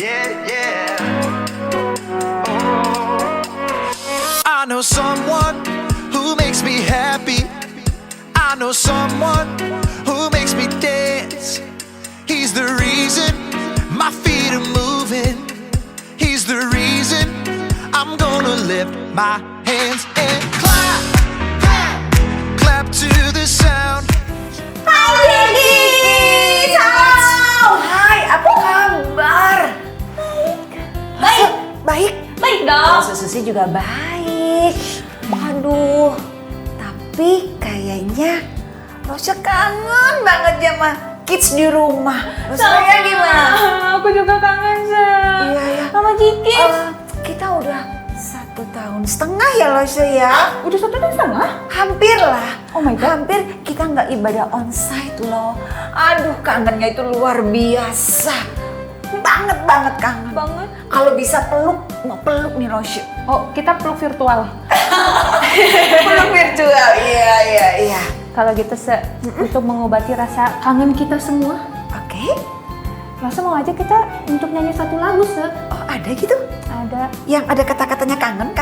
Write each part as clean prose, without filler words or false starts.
yeah. I know someone who makes me happy. I know someone who makes me dance. He's the reason my feet are moving. He's the reason I'm gonna lift my hands and clap, clap to the sound. Hai Didi, halo. Hai, apa kabar? Baik. Baik? Baik dong. Susi juga baik. Waduh, tapi kayaknya Rosya kangen banget sama kids di rumah. Rosya gimana? Aku juga kangen, Sa. Iya. Sama Cikit. Kita udah 1,5 tahun ya Rosya ya. Udah 1 tahun setengah? Hampir lah. Oh my God. Hampir kita nggak ibadah onsite loh. Aduh, kangennya itu luar biasa. Banget kangen. Banget. Kalau bisa peluk, mau peluk nih Rosya. Oh, kita peluk virtual. Peluk virtual, iya. Kalau gitu, Se, untuk mengobati rasa kangen kita semua, Oke. Rasa mau aja kita untuk nyanyi satu lagu, Se. Oh, ada gitu? Ada. Yang ada kata-katanya kangen?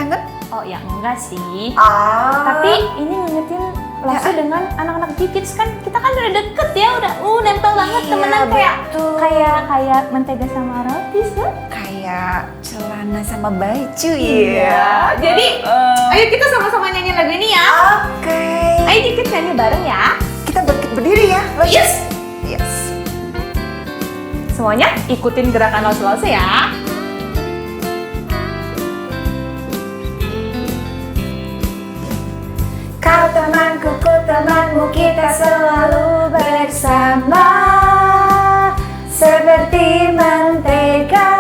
Oh, ya enggak sih. Ah. Tapi ini ngingetin Rasa dengan anak-anak Cikits kan kita kan udah deket ya, udah nempel banget Iya, temenan betul. kayak mentega sama roti, Se. Kayak celana sama baju Iya. Jadi, ayo kita sama-sama nyanyi lagu ini ya. Oke. Ayo Cikits nyanyi bareng ya. Kita berdiri ya, Rosya? Yes. Semuanya ikutin gerakan los-los ya. Kau temanku, ku temanmu, kita selalu bersama. Seperti mentega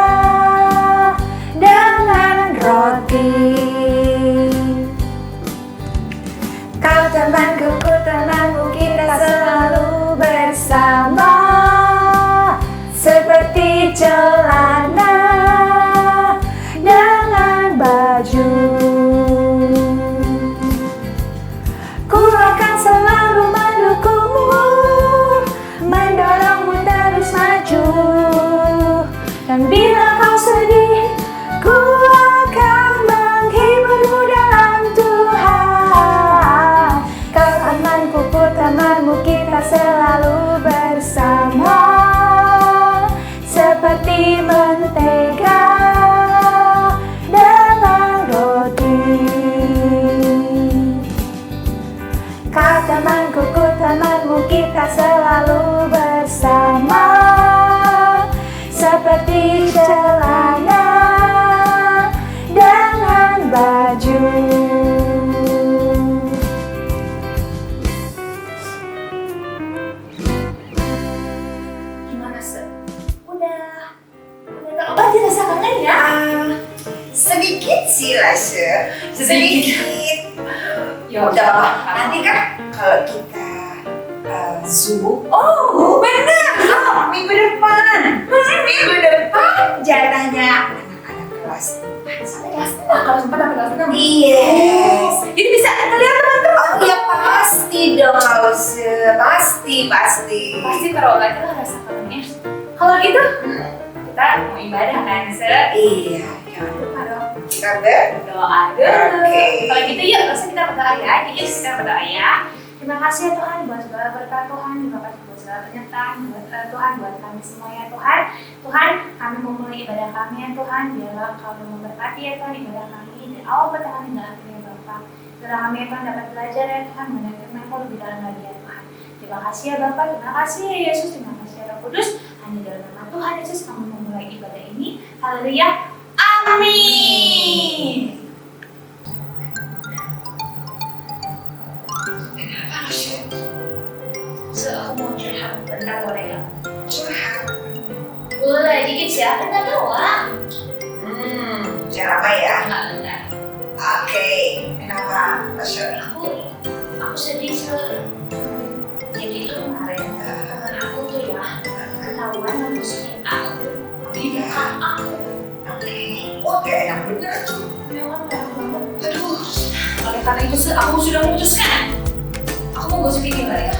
dengan roti. Kau temanku, ku temanmu, kita selalu bersama. Seperti celana dengan baju. Ku akan selalu mendukungmu, mendorongmu terus maju. Dan bila kau sedih, ku akan menghiburmu dalam Tuhan. Kau temanku, ku temanmu, kita selalu bersama. Seperti mentega dengan roti. Kau temanku, ku temanmu, kita selalu bersama. Seperti celana dengan baju. Gimana, Se? Udah obati rasa kangen ya? Sedikit sih rasa. Sedikit. Ya udah apa? Nanti kan kalau kita Zoom. Oh, benar. Minggu depan. Minggu depan jatahnya anak-anak kelas 4 sampai kelas 6. Kalau sempat sampai kelas 6. Yes. Jadi bisa ngeliat teman-teman. Oh ya pasti dong, Rose. Pasti. Pasti terobati lah rasa kangennya. Kalau gitu, kita mau ibadah kan, Se? Iya, jangan lupa dong. Kita berdoa. Doa dulu. Oke. Kalau gitu yuk, langsung kita berdoa ya. Jadi kita berdoa ya. Terima kasih ya Tuhan buat segala berkat Tuhan. Terima kasih buat segala penyertaan Tuhan buat kami semua ya Tuhan. Tuhan, kami memulai ibadah kami ya Tuhan. Biarlah kami memberkati ya Tuhan ibadah kami dari awal pertengahan hingga akhirnya Bapa. Biarlah kami ya Tuhan dapat belajar ya Tuhan mengenai firman-Mu lebih dalam lagi ya Tuhan. Terima kasih ya Bapa, terima kasih ya Yesus, terima kasih ya Roh Kudus. Hanya dalam nama Tuhan Yesus kami memulai ibadah ini. Haleluya. Amin. Aku mau curhat bentar boleh ya? Curhat. Boleh, dikit ya, bentar doang. Jangan lama ya. Enggak, bentar. Oke. Kenapa, Rose? Aku sedih, Se. Jadi itu kemarin teman aku tuh ya ketahuan nembusnya aku di muka aku. Oke. Oh, kayak enak bener tuh. Memang banget. Aduh. Oleh karena itu aku sudah memutuskan. Aku mau gosok gigi balik ya.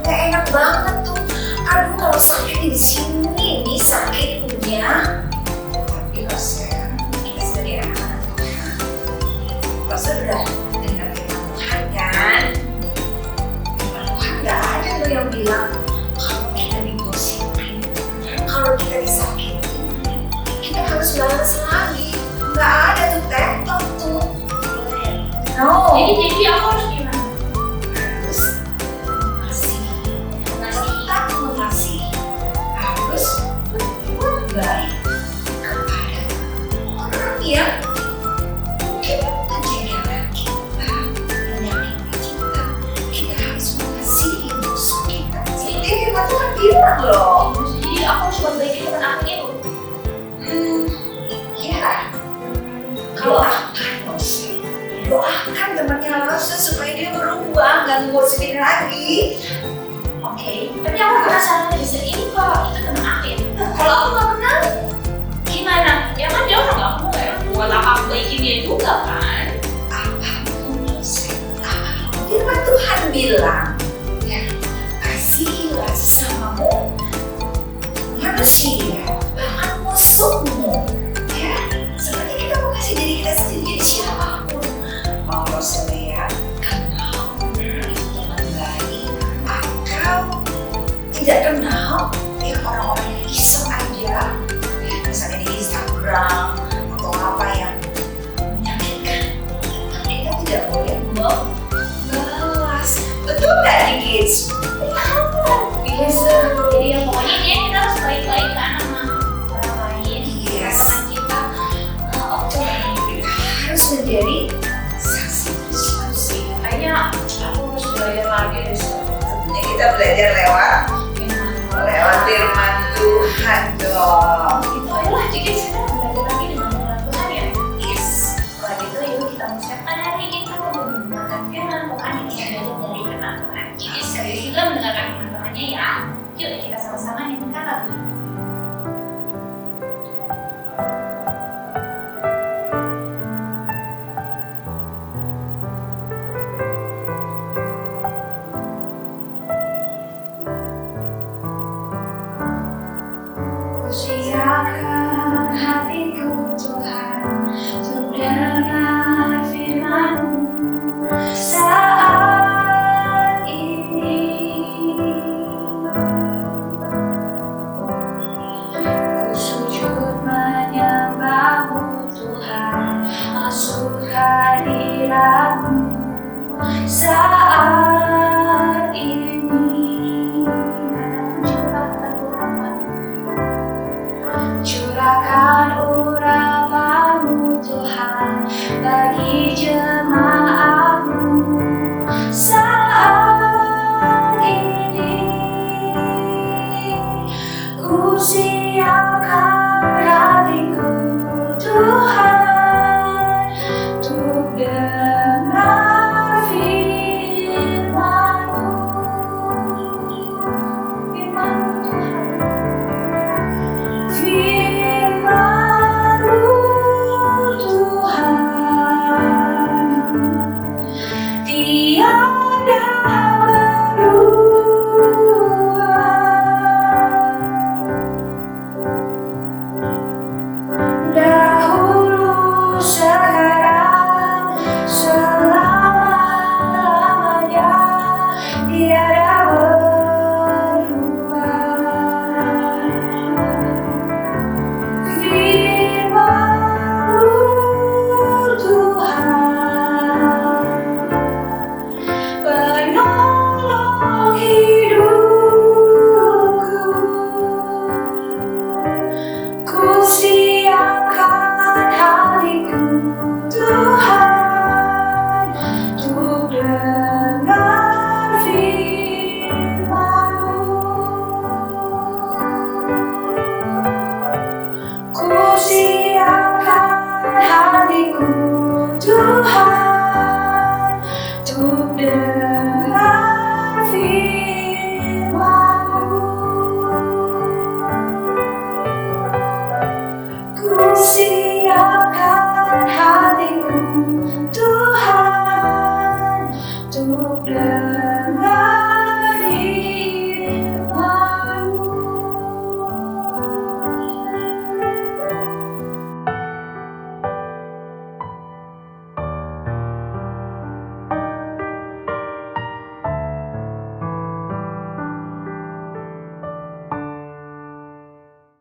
Gak enak banget tuh. Aduh, kalau sakit di sini, ini sakit punya. Tapi Rosa, kita sebagai anak-anak Tuhan, Rosa udah dengar firman Tuhan kan? Firman Tuhan gak ada loh yang bilang kalau kita digosipin, kalau kita disakitin, kita harus balas lagi. Gak ada tuh tektok tuh. No. Jadi aku harus gimana? Harus kasih, tetap mengasihi, harus berbuat baik kepada orang yang mungkin menjadikan kita, menyakiti kita. Kita harus mengasihi musuh kita. Seperti firman Tuhan bilang loh. Jadi aku harus membaiki teman aku itu. Ya, kalau akan doakan temannya langsung supaya dia berubah, nggak ngegosipin lagi. Oke, tapi aku penasaran bisa ini kok itu teman aku ya. Kalau aku nggak kenal, gimana? Ya kan dia orang nggak kenal ya. Buat apa aku baikin dia juga kan? Apapun dosa, apapun firman Tuhan bilang, ya kasihilah sesamamu manusia, bahkan musuhmu. Ya, seperti kita mau kasih diri kita sendiri jadi siapapun. Mau Rosalia kenal itu teman baik atau tidak kenal, ya orang-orang yang iseng aja, ya, misalnya di Instagram atau apa yang menyakitkan, tapi kita tidak boleh membalas. Betul nggak nih kids? Bisa. Jadi ya pokoknya kita harus baik-baik kan sama orang lain. Yes. Karena kita Kita harus menjadi saksi Kristus. kayaknya aku harus belajar lagi deh. Tentunya kita belajar lewat firman Tuhan dong. Itu ayolah jadi kita belajar lagi dengan firman Tuhan ya. Yes. Setelah itu yuk kita persiapkan hari kita untuk menggunakan firman Tuhan yang kita belajar dari firman Tuhan. Jadi sekali juga mendengarkan firman Tuhannya ya. Yuk kita sama-sama nyanyikan lagu ini. Siapkan hatiku Tuhan untuk dengar firman-Mu saat ini. Ku sujud menyembah-Mu Tuhan, masuk hadirat-Mu saat ini. Curahkan urapan-Mu Tuhan bagi jemaat-Mu saat ini. Ku siapkan hatiku Tuhan untuk dengar firman-Mu. Firman-Mu Tuhan. Firman-Mu Tuhan, tiada berubah.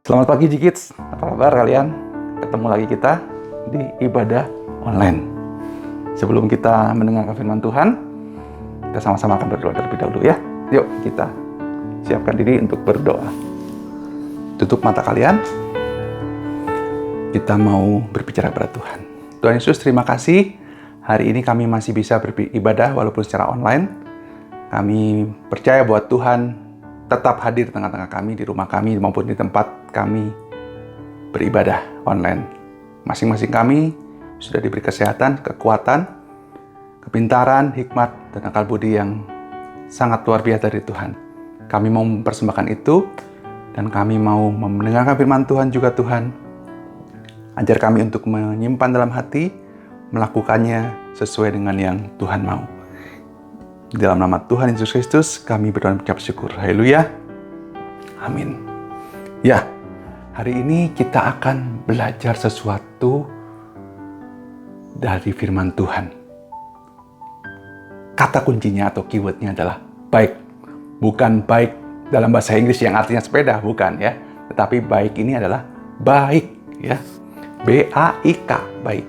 Selamat pagi Jikids, apa kabar kalian? Ketemu lagi kita di ibadah online. Sebelum kita mendengarkan firman Tuhan, kita sama-sama akan berdoa terlebih dahulu ya. Yuk kita siapkan diri untuk berdoa. Tutup mata kalian. Kita mau berbicara kepada Tuhan. Tuhan Yesus, terima kasih. Hari ini kami masih bisa beribadah walaupun secara online. Kami percaya bahwa Tuhan tetap hadir di tengah-tengah kami, di rumah kami, maupun di tempat kami beribadah online. Masing-masing kami sudah diberi kesehatan, kekuatan, kepintaran, hikmat, dan akal budi yang sangat luar biasa dari Tuhan. Kami mau mempersembahkan itu, dan kami mau mendengarkan firman Tuhan juga Tuhan. Ajar kami untuk menyimpan dalam hati, melakukannya sesuai dengan yang Tuhan mau. Di dalam nama Tuhan Yesus Kristus, kami berdoa dan mengucap syukur. Haleluya. Amin. Ya, hari ini kita akan belajar sesuatu dari firman Tuhan. Kata kuncinya atau keywordnya adalah baik. Bukan baik dalam bahasa Inggris yang artinya sepeda, bukan ya. Tetapi baik ini adalah baik, ya. B-A-I-K, baik.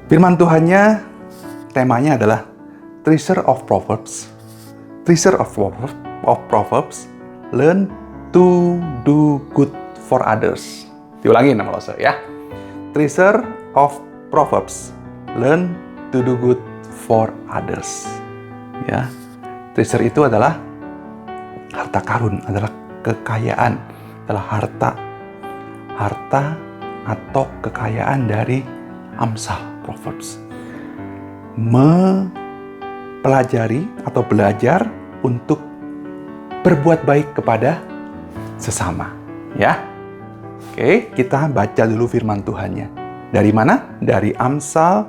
Firman Tuhannya, temanya adalah Treasure of Proverbs. Treasure of Proverbs. Learn to do good for others. Diulangi nama lo ya. Treasure of Proverbs. Learn to do good for others. Ya. Treasure itu adalah harta karun, adalah kekayaan, adalah harta atau kekayaan dari Amsal, Proverbs. Pelajari atau belajar untuk berbuat baik kepada sesama, ya. Oke, kita baca dulu firman Tuhannya. Dari mana? Dari Amsal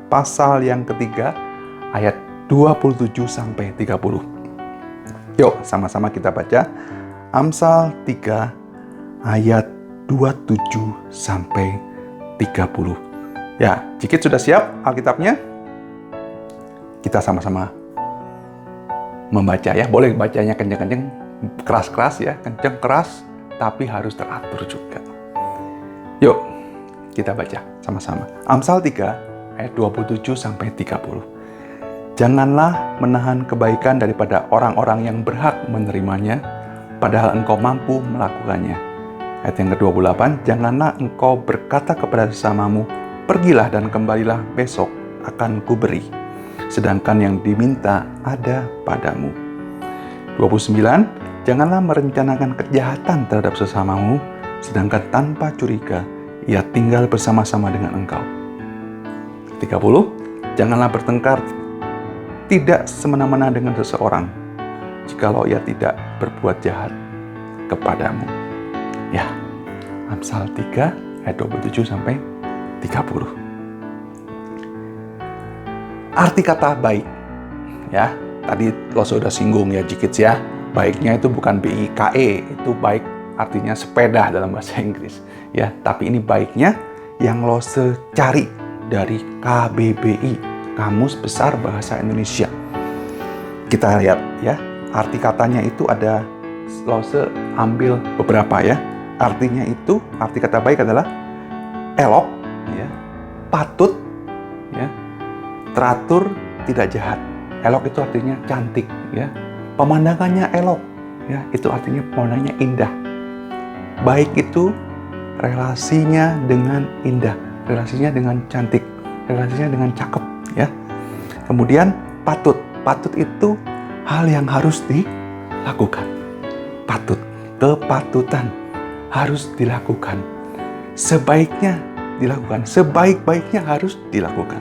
pasal yang ketiga ayat 27 sampai 30. Yuk, sama-sama kita baca Amsal 3 ayat 27 sampai 30. Ya, Jikit sudah siap Alkitabnya? Kita sama-sama membaca ya. Boleh bacanya kenceng-kenceng, keras-keras ya. Kenceng, keras, tapi harus teratur juga. Yuk, kita baca sama-sama. Amsal 3 ayat 27 sampai 30. Janganlah menahan kebaikan daripada orang-orang yang berhak menerimanya, padahal engkau mampu melakukannya. Ayat yang ke-28, janganlah engkau berkata kepada sesamamu, pergilah dan kembalilah besok akan kuberi, sedangkan yang diminta ada padamu. 29, janganlah merencanakan kejahatan terhadap sesamamu, sedangkan tanpa curiga ia tinggal bersama-sama dengan engkau. 30, janganlah bertengkar tidak semena-mena dengan seseorang, jikalau ia tidak berbuat jahat kepadamu. Ya, Amsal 3 ayat 27 sampai 30. Arti kata baik, ya. Tadi lo sudah singgung ya Jikids ya. Baiknya itu bukan B-I-K-E, itu baik artinya sepeda dalam bahasa Inggris, ya. Tapi ini baiknya yang lo cari dari KBBI, Kamus Besar Bahasa Indonesia. Kita lihat ya, arti katanya itu ada, lo ambil beberapa ya. Artinya itu, arti kata baik adalah elok, ya, patut, ya, teratur, tidak jahat. Elok itu artinya cantik, ya. Pemandangannya elok, ya, itu artinya pemandangannya indah. Baik itu relasinya dengan indah, relasinya dengan cantik, relasinya dengan cakep, ya. Kemudian patut, patut itu hal yang harus dilakukan. Patut, kepatutan harus dilakukan. Sebaiknya dilakukan, sebaik-baiknya harus dilakukan.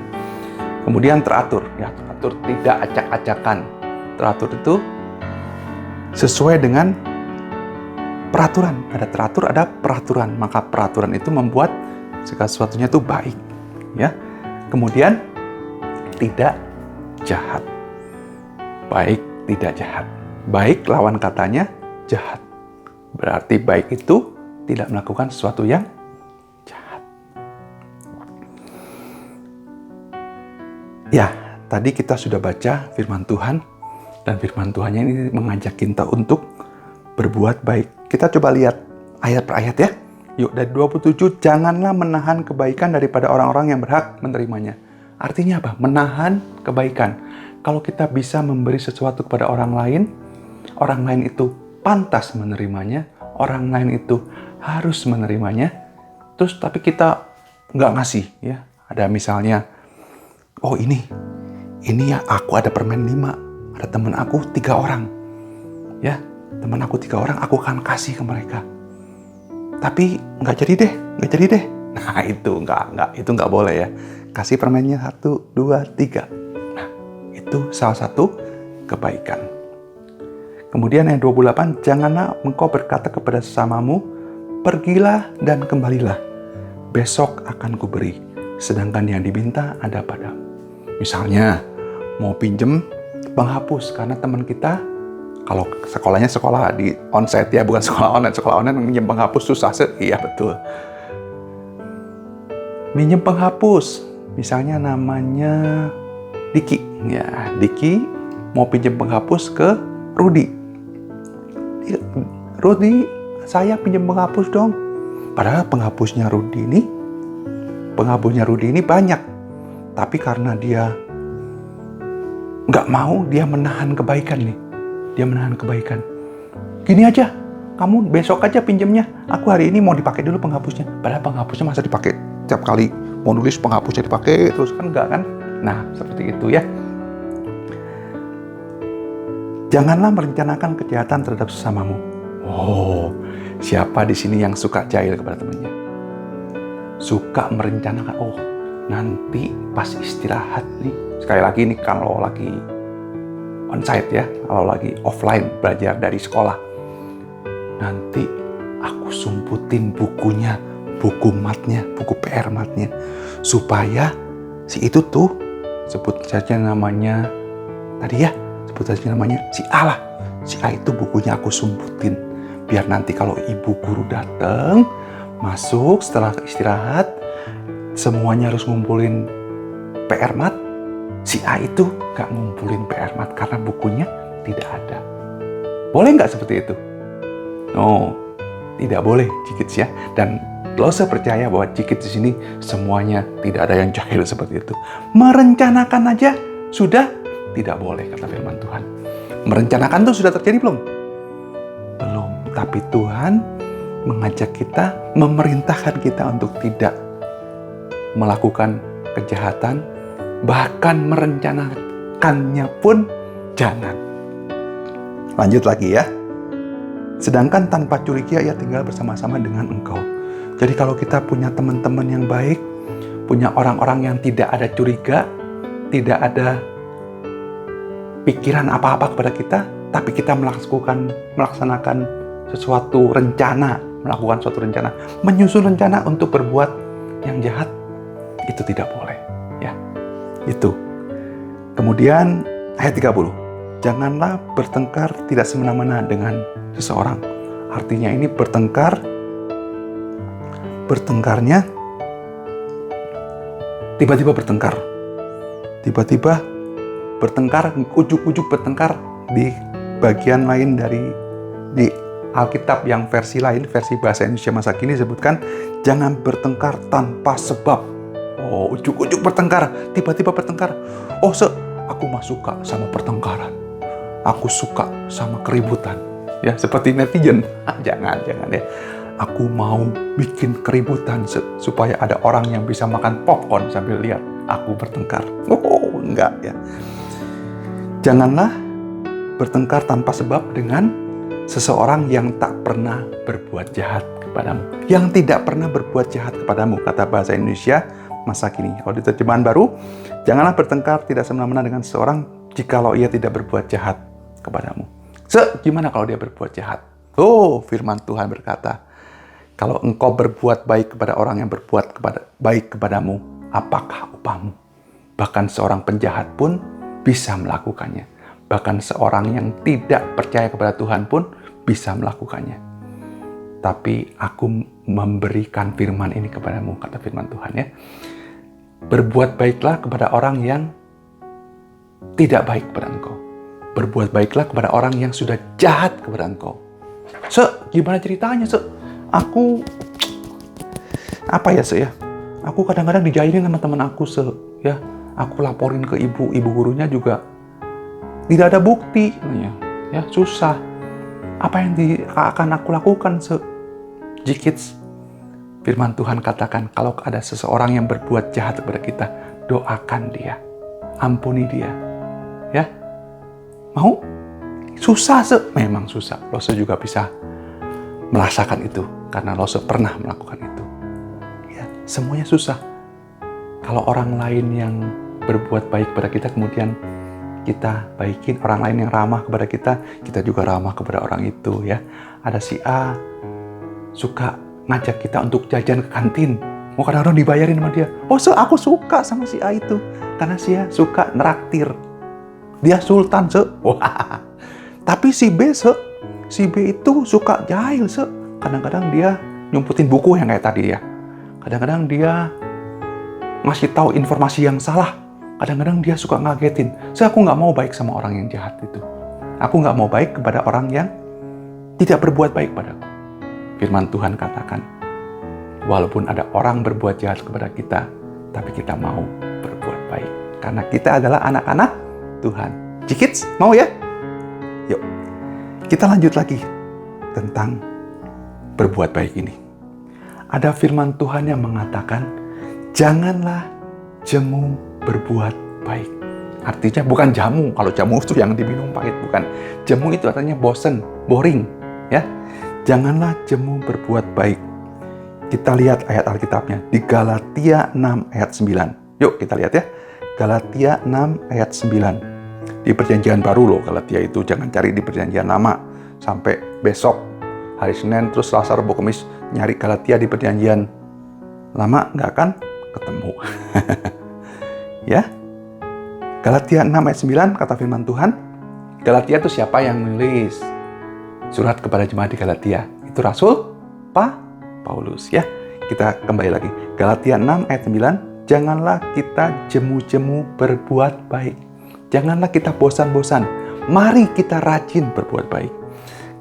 Kemudian teratur, ya, teratur tidak acak-acakan. Teratur itu sesuai dengan peraturan. Ada teratur, ada peraturan. Maka peraturan itu membuat segala sesuatunya itu baik, ya. Kemudian tidak jahat. Baik, tidak jahat. Baik lawan katanya jahat. Berarti baik itu tidak melakukan sesuatu yang jahat. Ya, tadi kita sudah baca firman Tuhan, dan firman Tuhannya ini mengajak kita untuk berbuat baik. Kita coba lihat ayat per ayat ya. Yuk, dari 27, janganlah menahan kebaikan daripada orang-orang yang berhak menerimanya. Artinya apa? Menahan kebaikan. Kalau kita bisa memberi sesuatu kepada orang lain itu pantas menerimanya, orang lain itu harus menerimanya, terus tapi kita nggak ngasih ya. Ada misalnya, oh ini ya aku ada permen 5, ada teman aku 3 orang. Ya, teman aku 3 orang, aku akan kasih ke mereka. Tapi nggak jadi deh. Nah itu nggak boleh ya. Kasih permennya 1, 2, 3. Nah itu salah satu kebaikan. Kemudian yang 28, janganlah engkau berkata kepada sesamamu, pergilah dan kembalilah, besok akan kuberi, sedangkan yang diminta ada padamu. Misalnya, mau pinjem penghapus karena teman kita, kalau sekolahnya sekolah di onsite ya, bukan sekolah online minjem penghapus susah iya betul. Minjem penghapus, misalnya namanya Diki, ya Diki mau pinjem penghapus ke Rudi. Rudi, saya pinjam penghapus dong. Padahal penghapusnya Rudi ini banyak. Tapi karena dia nggak mau, dia menahan kebaikan nih. Dia menahan kebaikan. Gini aja, kamu besok aja pinjamnya. Aku hari ini mau dipakai dulu penghapusnya. Padahal penghapusnya masa dipakai tiap kali mau nulis penghapusnya dipakai terus kan enggak kan? Nah, seperti itu ya. Janganlah merencanakan kejahatan terhadap sesamamu. Oh, siapa di sini yang suka jahil kepada temannya? Suka merencanakan, oh nanti pas istirahat nih. Sekali lagi nih kalau lagi onsite ya, kalau lagi offline belajar dari sekolah. Nanti aku sumputin bukunya, buku matnya, buku PR matnya. Supaya si itu tuh, sebut saja namanya, tadi ya, sebut saja namanya si A lah. Si A itu bukunya aku sumputin. Biar nanti kalau ibu guru datang, masuk setelah istirahat, semuanya harus ngumpulin PR mat. Si A itu gak ngumpulin PR mat karena bukunya tidak ada. Boleh nggak seperti itu? No, tidak boleh Cikits ya. Dan Lose percaya bahwa Cikits di sini semuanya tidak ada yang jahil seperti itu. Merencanakan aja sudah tidak boleh kata firman Tuhan. Merencanakan itu sudah terjadi belum? Belum. Tapi Tuhan mengajak kita, memerintahkan kita untuk tidak melakukan kejahatan, bahkan merencanakannya pun jangan. Lanjut lagi ya. Sedangkan tanpa curiga ia tinggal bersama-sama dengan engkau. Jadi kalau kita punya teman-teman yang baik, punya orang-orang yang tidak ada curiga, tidak ada pikiran apa-apa kepada kita, tapi kita melaksanakan sesuatu rencana, menyusun rencana untuk berbuat yang jahat, itu tidak boleh. Ya, itu. Kemudian ayat 30. Janganlah bertengkar tidak semena-mena dengan seseorang. Artinya ini bertengkarnya tiba-tiba bertengkar. Tiba-tiba bertengkar, ujuk-ujuk bertengkar di bagian lain di Alkitab yang versi lain, versi bahasa Indonesia masa kini disebutkan jangan bertengkar tanpa sebab. Oh, ujuk-ujuk bertengkar, tiba-tiba bertengkar. Oh, aku mah suka sama pertengkaran. Aku suka sama keributan. Ya, seperti netizen. Jangan ya. Aku mau bikin keributan supaya ada orang yang bisa makan popcorn sambil lihat aku bertengkar. Oh, enggak ya. Janganlah bertengkar tanpa sebab dengan seseorang yang tak pernah berbuat jahat kepadamu. Yang tidak pernah berbuat jahat kepadamu, kata bahasa Indonesia masa kini. Kalau di terjemahan baru, janganlah bertengkar tidak semena-mena dengan seseorang jikalau ia tidak berbuat jahat kepadamu. Gimana kalau dia berbuat jahat? Oh, firman Tuhan berkata, kalau engkau berbuat baik kepada orang yang berbuat baik kepadamu, apakah upahmu? Bahkan seorang penjahat pun bisa melakukannya. Bahkan seorang yang tidak percaya kepada Tuhan pun bisa melakukannya. Tapi aku memberikan firman ini kepadamu, kata firman Tuhan ya. Berbuat baiklah kepada orang yang tidak baik kepada engkau. Berbuat baiklah kepada orang yang sudah jahat kepada engkau. Gimana ceritanya, Aku, apa ya, ya? Aku kadang-kadang dijailin sama teman aku, ya. Aku laporin ke ibu gurunya juga tidak ada bukti, ya susah. Apa yang akan aku lakukan, G-Kids? Firman Tuhan katakan, kalau ada seseorang yang berbuat jahat kepada kita, doakan dia, ampuni dia, ya. Mau? Susah, memang susah. Lose juga bisa merasakan itu, karena Lose pernah melakukan itu. Ya, semuanya susah. Kalau orang lain yang berbuat baik kepada kita, kemudian kita baikin, orang lain yang ramah kepada kita, kita juga ramah kepada orang itu, ya. Ada si A suka ngajak kita untuk jajan ke kantin, mau kadang-kadang dibayarin sama dia. Oh, aku suka sama si A itu, karena dia suka neraktir. Dia sultan, Wah. Tapi si B itu suka jahil, Kadang-kadang dia nyumputin buku yang kayak tadi, ya. Kadang-kadang dia ngasih tahu informasi yang salah. Kadang-kadang dia suka ngagetin. Aku nggak mau baik sama orang yang jahat itu. Aku nggak mau baik kepada orang yang tidak berbuat baik padaku. Firman Tuhan katakan, walaupun ada orang berbuat jahat kepada kita, tapi kita mau berbuat baik. Karena kita adalah anak-anak Tuhan. G-Kids, mau ya? Yuk, kita lanjut lagi tentang berbuat baik ini. Ada firman Tuhan yang mengatakan, janganlah jemu berbuat baik. Artinya bukan jamu. Kalau jamu itu yang diminum pahit, bukan. Jemu itu artinya bosen, boring, ya. Janganlah jemu berbuat baik. Kita lihat ayat Alkitabnya di Galatia 6 ayat 9. Yuk kita lihat ya. Galatia 6 ayat 9. Di perjanjian baru loh Galatia itu, jangan cari di perjanjian lama. Sampai besok hari Senin terus Selasa, Rabu, Kamis nyari Galatia di perjanjian lama, nggak akan ketemu. Ya, Galatia 6 ayat 9 kata firman Tuhan. Galatia itu siapa yang menulis surat kepada jemaat di Galatia? Itu Rasul Paulus, ya. Kita kembali lagi. Galatia 6 ayat 9, janganlah kita jemu-jemu berbuat baik. Janganlah kita bosan-bosan. Mari kita rajin berbuat baik.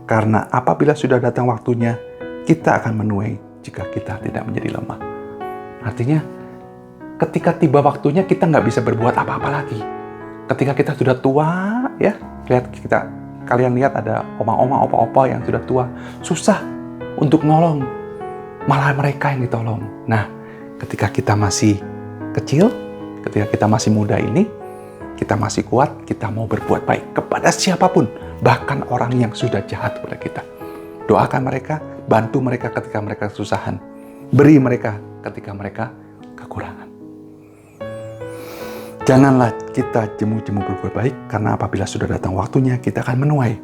Karena apabila sudah datang waktunya, kita akan menuai jika kita tidak menjadi lemah. Artinya, ketika tiba waktunya kita nggak bisa berbuat apa-apa lagi. Ketika kita sudah tua, ya, kalian lihat ada oma-oma, opa-opa yang sudah tua, susah untuk nolong, malah mereka yang ditolong. Nah, ketika kita masih kecil, ketika kita masih muda ini, kita masih kuat, kita mau berbuat baik kepada siapapun, bahkan orang yang sudah jahat kepada kita. Doakan mereka, bantu mereka ketika mereka kesusahan, beri mereka ketika mereka kekurangan. Janganlah kita jemu-jemu berbuat baik, karena apabila sudah datang waktunya, kita akan menuai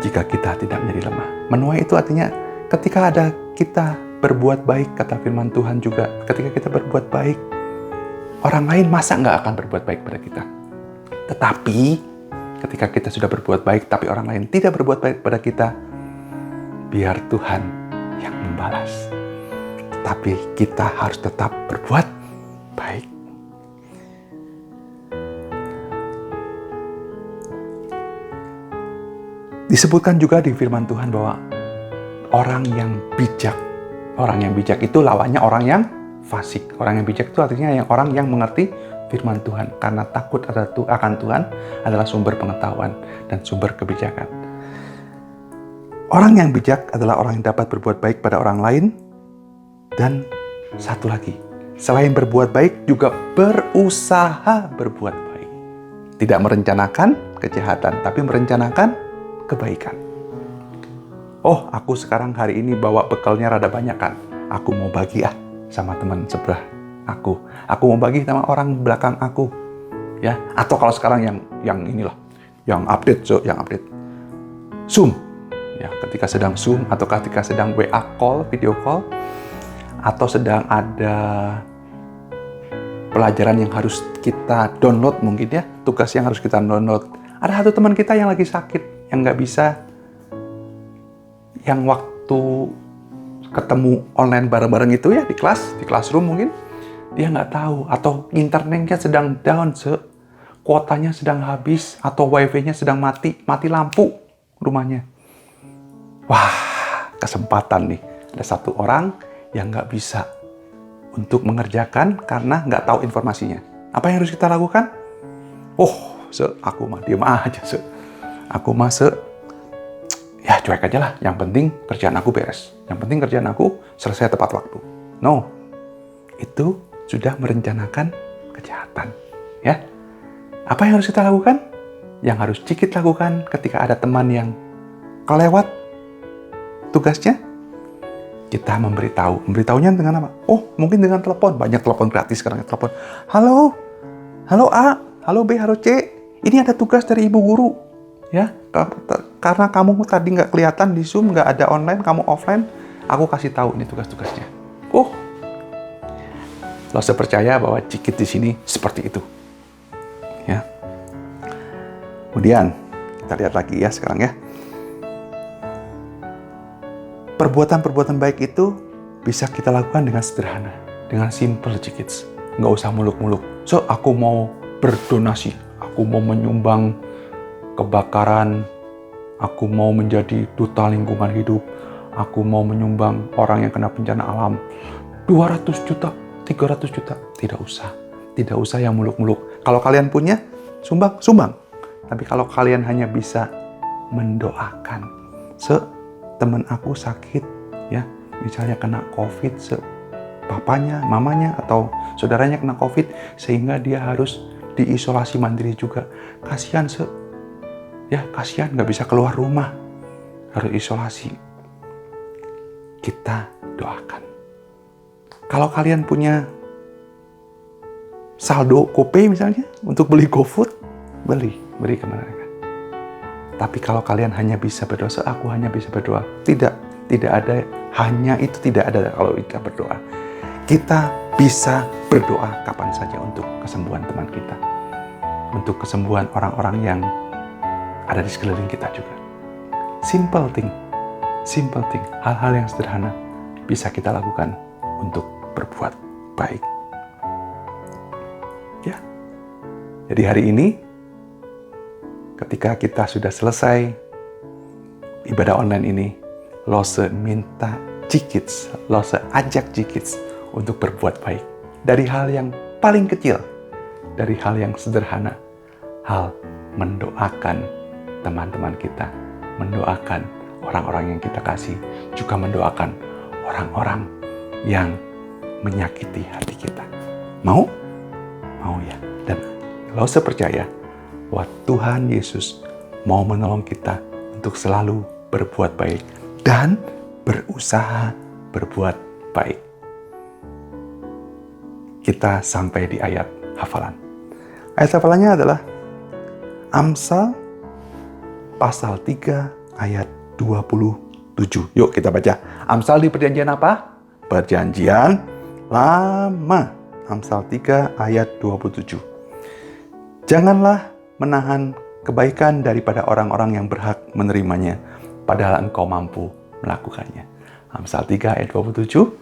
jika kita tidak menjadi lemah. Menuai itu artinya ketika ada kita berbuat baik, kata firman Tuhan juga, ketika kita berbuat baik, orang lain masa nggak akan berbuat baik pada kita. Tetapi ketika kita sudah berbuat baik, tapi orang lain tidak berbuat baik pada kita, biar Tuhan yang membalas. Tapi kita harus tetap berbuat baik. Disebutkan juga di firman Tuhan bahwa orang yang bijak itu lawannya orang yang fasik. Orang yang bijak itu artinya orang yang mengerti firman Tuhan. Karena takut akan Tuhan adalah sumber pengetahuan dan sumber kebijakan. Orang yang bijak adalah orang yang dapat berbuat baik pada orang lain. Dan satu lagi, selain berbuat baik juga berusaha berbuat baik. Tidak merencanakan kejahatan, tapi merencanakan kebaikan. Oh, aku sekarang hari ini bawa bekalnya rada banyak kan. Aku mau bagi sama teman sebelah aku. Aku mau bagi sama orang belakang aku. Ya, atau kalau sekarang yang inilah, yang update, Zoom. Ya, ketika sedang Zoom atau ketika sedang WA call, video call, atau sedang ada pelajaran yang harus kita download mungkin ya, tugas yang harus kita download. Ada satu teman kita yang lagi sakit, yang nggak bisa, yang waktu ketemu online bareng-bareng itu ya di classroom mungkin, dia nggak tahu, atau internetnya sedang down, kuotanya sedang habis, atau wifi-nya sedang mati lampu rumahnya. Wah, kesempatan nih. Ada satu orang yang nggak bisa untuk mengerjakan karena nggak tahu informasinya. Apa yang harus kita lakukan? Aku mah diem aja, Aku mah ya cuek aja lah. Yang penting kerjaan aku beres. Yang penting kerjaan aku selesai tepat waktu. No, itu sudah merencanakan kejahatan. Ya, apa yang harus kita lakukan? Yang harus Cikit lakukan ketika ada teman yang kelewat tugasnya, kita memberitahu. Memberitahunya dengan apa? Mungkin dengan telepon. Banyak telepon gratis sekarang. Telepon. Halo A, halo B, halo C. Ini ada tugas dari ibu guru. Ya, karena kamu tadi nggak kelihatan di Zoom, nggak ada online, kamu offline, aku kasih tahu ini tugas-tugasnya. Lo percaya bahwa Cikit di sini seperti itu. Ya. Kemudian kita lihat lagi ya sekarang ya. Perbuatan-perbuatan baik itu bisa kita lakukan dengan sederhana, dengan simple, Cikit. Nggak usah muluk-muluk. Aku mau berdonasi, aku mau menyumbang kebakaran, aku mau menjadi duta lingkungan hidup, aku mau menyumbang orang yang kena bencana alam. 200 juta, 300 juta. Tidak usah yang muluk-muluk. Kalau kalian punya, sumbang. Tapi kalau kalian hanya bisa mendoakan, teman aku sakit, ya, misalnya kena COVID, papanya, mamanya, atau saudaranya kena COVID, sehingga dia harus diisolasi mandiri juga. Kasihan, kasihan nggak bisa keluar rumah, harus isolasi. Kita doakan. Kalau kalian punya saldo GoPay misalnya untuk beli GoFood, beri ke mereka. Tapi kalau kalian hanya bisa berdoa, aku hanya bisa berdoa. Tidak ada, hanya itu tidak ada kalau kita berdoa. Kita bisa berdoa kapan saja untuk kesembuhan teman kita. Untuk kesembuhan orang-orang yang ada di sekeliling kita juga. Simple thing. Hal-hal yang sederhana bisa kita lakukan untuk berbuat baik. Ya. Jadi hari ini, ketika kita sudah selesai ibadah online ini, Lose minta Cikit, Lose ajak Cikit untuk berbuat baik. Dari hal yang paling kecil, dari hal yang sederhana, hal mendoakan teman-teman kita, mendoakan orang-orang yang kita kasih, juga mendoakan orang-orang yang menyakiti hati kita. Mau? Mau ya. Dan Lose percaya bahwa Tuhan Yesus mau menolong kita untuk selalu berbuat baik dan berusaha berbuat baik. Kita sampai di ayat hafalan. Ayat hafalannya adalah Amsal pasal 3 ayat 27. Yuk kita baca. Amsal di perjanjian apa? Perjanjian lama. Amsal 3 ayat 27. Janganlah menahan kebaikan daripada orang-orang yang berhak menerimanya, padahal engkau mampu melakukannya. Amsal 3 ayat 27.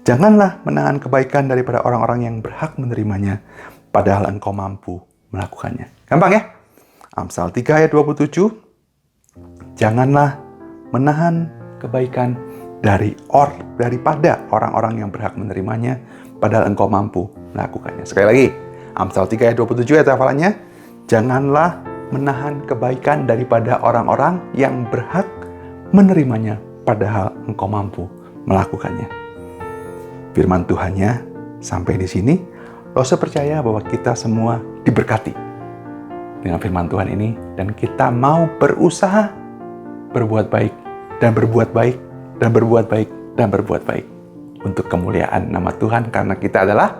Janganlah menahan kebaikan daripada orang-orang yang berhak menerimanya, padahal engkau mampu melakukannya. Gampang ya? Amsal 3 ayat 27. Janganlah menahan kebaikan daripada orang-orang yang berhak menerimanya, padahal engkau mampu melakukannya. Sekali lagi, Amsal 3 ayat 27 ayat hafalannya. Janganlah menahan kebaikan daripada orang-orang yang berhak menerimanya, padahal engkau mampu melakukannya. Firman Tuhannya sampai di sini. Lose percaya bahwa kita semua diberkati dengan firman Tuhan ini, dan kita mau berusaha berbuat baik dan berbuat baik dan berbuat baik dan berbuat baik untuk kemuliaan nama Tuhan, karena kita adalah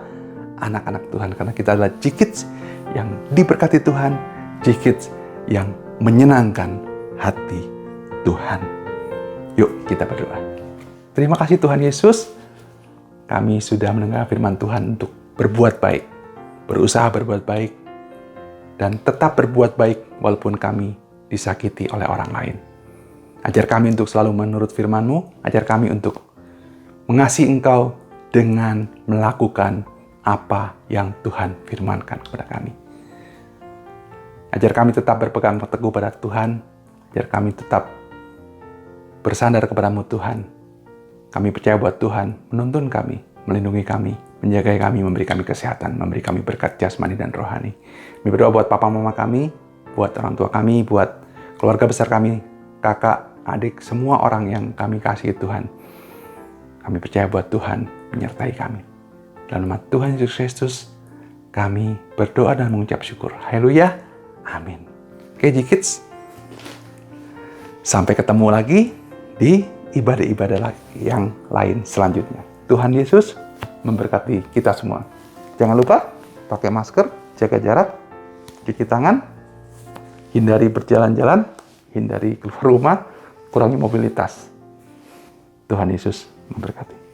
anak-anak Tuhan, karena kita adalah Cikit yang diberkati Tuhan, Cikit yang menyenangkan hati Tuhan. Yuk kita berdoa. Terima kasih Tuhan Yesus, kami sudah mendengar firman Tuhan untuk berbuat baik, berusaha berbuat baik, dan tetap berbuat baik walaupun kami disakiti oleh orang lain. Ajar kami untuk selalu menurut firman-Mu, ajar kami untuk mengasihi Engkau dengan melakukan apa yang Tuhan firmankan kepada kami. Ajar kami tetap berpegang teguh pada Tuhan, ajar kami tetap bersandar kepadamu Tuhan. Kami percaya buat Tuhan menuntun kami, melindungi kami, menjaga kami, memberi kami kesehatan, memberi kami berkat jasmani dan rohani. Kami berdoa buat papa mama kami, buat orang tua kami, buat keluarga besar kami, kakak, adik, semua orang yang kami kasih Tuhan. Kami percaya buat Tuhan menyertai kami. Dalam nama Tuhan Yesus Kristus, kami berdoa dan mengucap syukur. Haleluya. Amin. Oke, J-Kids. Sampai ketemu lagi di ibadah-ibadah yang lain selanjutnya. Tuhan Yesus memberkati kita semua. Jangan lupa pakai masker, jaga jarak, cuci tangan, hindari berjalan-jalan, hindari keluar rumah, kurangi mobilitas. Tuhan Yesus memberkati.